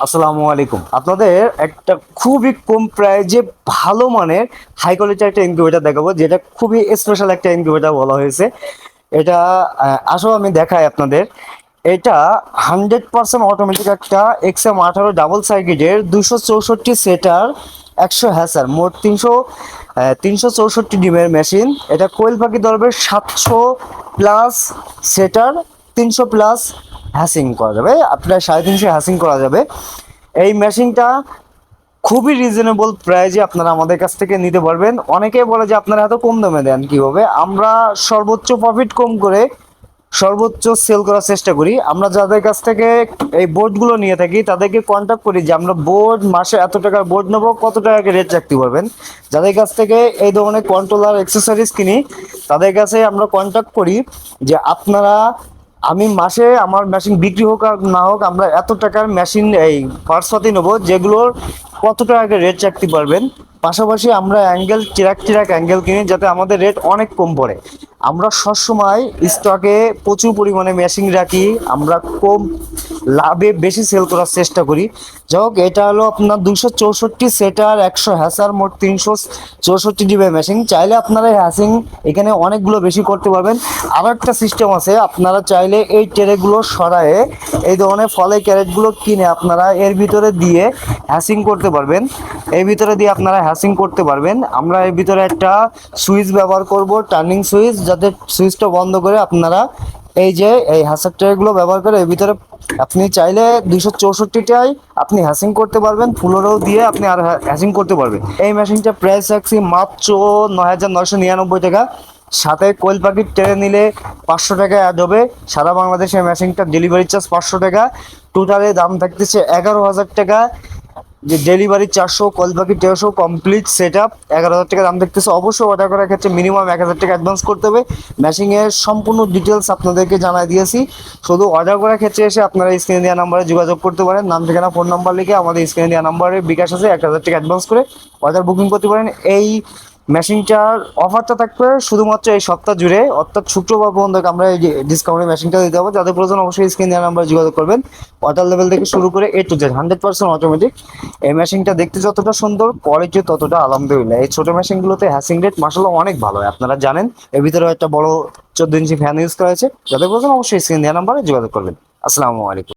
আসসালামু আলাইকুম। আপনাদের একটা খুবই কম প্রাইজে ভালো মানের হাই কোয়ালিটির একটা ইনকিউবেটর দেখাবো, যেটা খুবই স্পেশাল একটা ইনকিউবেটর বলা হয়েছে। এটা আসলে আমি দেখাই আপনাদের। এটা 100% অটোমেটিক একটা XM18 ডাবল সার্কিটের 264 সেটার 100 হ্যাসার মোট 364 ডিমের মেশিন। এটা কোয়েল পাখি ধরবে 700 প্লাস সেটার, 300 প্লাস হ্যাসিং করা যাবে, আপনার 350 হ্যাসিং করা যাবে। এই মেশিনটা খুবই রিজনেবল প্রাইজে আপনারা আমাদের কাছ থেকে নিতে পারবেন। অনেকেই বলে যে আপনারা এত কম দামে দেন কীভাবে। আমরা সর্বোচ্চ প্রফিট কম করে সর্বোচ্চ সেল করার চেষ্টা করি। আমরা যাদের কাছ থেকে এই বোর্ডগুলো নিয়ে থাকি তাদেরকে কন্ট্যাক্ট করি যে আমরা বোর্ড মাসে এত টাকার বোর্ড নেবো, কত টাকা রেট রাখতে পারবেন। যাদের কাছ থেকে এই ধরনের কন্ট্রোলার অ্যাক্সেসরিজ কিনি তাদের কাছে আমরা কন্ট্যাক্ট করি যে আপনারা, আমি মাসে আমার মেশিন বিক্রি হোক আর না হোক, আমরা এত টাকার মেশিন এই পার্টসপাতি নেবো যেগুলোর কত টাকা রেট রাখতে পারবেন। পাশাপাশি আমরা অ্যাঙ্গেল চিরাক অ্যাঙ্গেল কিনি যাতে আমাদের রেট অনেক কম পড়ে। আমরা সবসময় স্টকে প্রচুর পরিমাণে মেশিন রাখি, আমরা কম লাভে বেশি সেল করার চেষ্টা করি। যাই হোক, এটা হলো আপনার 264 সেটার 100 হ্যাসার মোট 364 ডিবে মেশিন। চাইলে আপনারা হ্যাসিং এখানে অনেকগুলো বেশি করতে পারবেন। আরও একটা সিস্টেম আছে, আপনারা চাইলে এই ট্রেগুলো সরায়ে এই ধরনের ফলের ক্যারেটগুলো কিনে আপনারা এর ভিতরে দিয়ে হ্যাসিং করতে পারবেন। এই ভিতরে দিয়ে আপনারা হ্যাসিং করতে পারবেন। আমরা এর ভিতরে একটা সুইচ ব্যবহার করব, টার্নিং সুইচ, যাতে সুইচটা বন্ধ করে আপনারা এই যে এই হ্যাসার ট্রেগুলো ব্যবহার করে এর ভিতরে আপনি চাইলে 264টাই আপনি হ্যাসিং করতে পারবেন, ফুলোরও দিয়ে আপনি আর হ্যাসিং করতে পারবেন। এই মেশিনটা প্রাইস রাখছি মাত্র 9,999 টাকা। সাথে কোয়েল পাখির ট্রে নিলে 500 টাকা অ্যাড হবে। সারা বাংলাদেশে মেশিনটা ডেলিভারি চার্জ 500 টাকা, টোটালে দাম থাকতেছে 11,000 টাকা। যে ডেলিভারি 400, কোয়েল পাখি 150, কমপ্লিট সেট আপ 11,000 টাকা দাম দেখতেছে। অবশ্যই অর্ডার করার ক্ষেত্রে মিনিমাম 1,000 টাকা অ্যাডভান্স করতে হবে। মেশিনের সম্পূর্ণ ডিটেলস আপনাদেরকে জানাই দিয়েছি। শুধু অর্ডার করার ক্ষেত্রে এসে আপনারা স্ক্রিনে দেওয়া নাম্বারে যোগাযোগ করতে পারেন। নাম ঠিকানা ফোন নাম্বার লিখে আমাদের স্ক্রিনে দেওয়া নাম্বারে বিকাশ আছে, 1,000 টাকা অ্যাডভান্স করে অর্ডার বুকিং করতে পারেন। এই মেশিনটার অফারটা থাকবে শুধুমাত্র এই সপ্তাহ জুড়ে, অর্থাৎ শুক্রবার পর্যন্ত আমরা এই ডিসকাউন্টের মেশিনটা দিতে হবে। যাদের প্রয়োজন অবশ্যই স্ক্রিন দেওয়া নাম্বার যোগাযোগ করবেন। ওয়াটার লেভেল থেকে শুরু করে A to Z 100% অটোমেটিক। এই মেশিনটা দেখতে যতটা সুন্দর, কোয়ালিটি ততটা আলহামদুলিল্লাহ। এই ছোটো মেশিনগুলোতে হ্যাসিং রেট মাসাল্লাহ অনেক ভালো হয়, আপনারা জানেন। এর ভিতরেও একটা বড় 14 ইঞ্চি ফ্যান ইউজ করা হয়েছে। যাদের প্রয়োজন অবশ্যই স্ক্রিন দেওয়া নাম্বারে যোগাযোগ করবেন। আসসালামু আলাইকুম।